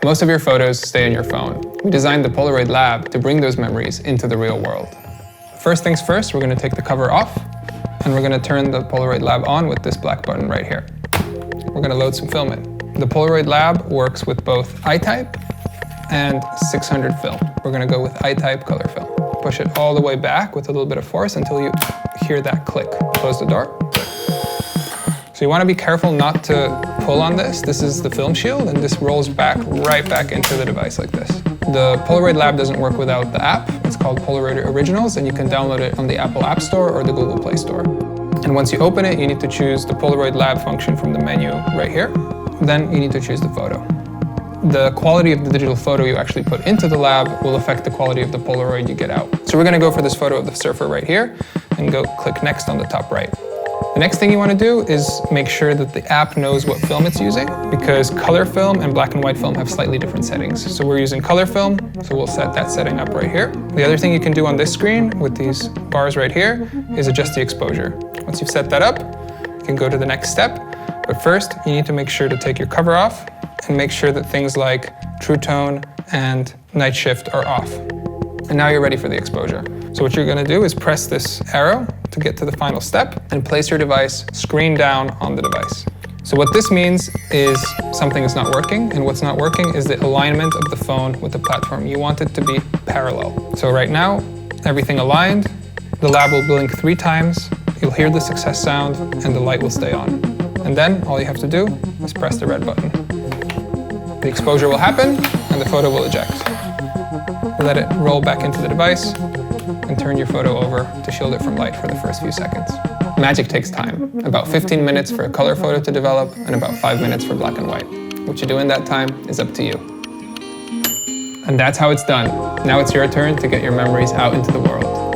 Most of your photos stay in your phone. We designed the Polaroid Lab to bring those memories into the real world. First things first, we're going to take the cover off, and we're going to turn the Polaroid Lab on with this black button right here. We're going to load some film in. The Polaroid Lab works with both iType and 600 film. We're going to go with iType color film. Push it all the way back with a little bit of force until you hear that click. Close the door. So you want to be careful not to pull on this. This is the film shield, and this rolls back right back into the device like this. The Polaroid Lab doesn't work without the app. It's called Polaroid Originals, and you can download it on the Apple App Store or the Google Play Store. And once you open it, you need to choose the Polaroid Lab function from the menu right here. Then you need to choose the photo. The quality of the digital photo you actually put into the lab will affect the quality of the Polaroid you get out. So we're going to go for this photo of the surfer right here and go click next on the top right. The next thing you want to do is make sure that the app knows what film it's using, because color film and black and white film have slightly different settings. So we're using color film, so we'll set that setting up right here. The other thing you can do on this screen with these bars right here is adjust the exposure. Once you've set that up, you can go to the next step. But first, you need to make sure to take your cover off and make sure that things like True Tone and Night Shift are off. And now you're ready for the exposure. So what you're going to do is press this arrow to get to the final step and place your device screen down on the device. So what this means is something is not working, and what's not working is the alignment of the phone with the platform. You want it to be parallel. So right now, everything aligned, the lab will blink 3 times, you'll hear the success sound, and the light will stay on. And then all you have to do is press the red button. The exposure will happen, and the photo will eject. Let it roll back into the device, and turn your photo over to shield it from light for the first few seconds. Magic takes time, about 15 minutes for a color photo to develop and about 5 minutes for black and white. What you do in that time is up to you. And that's how it's done. Now it's your turn to get your memories out into the world.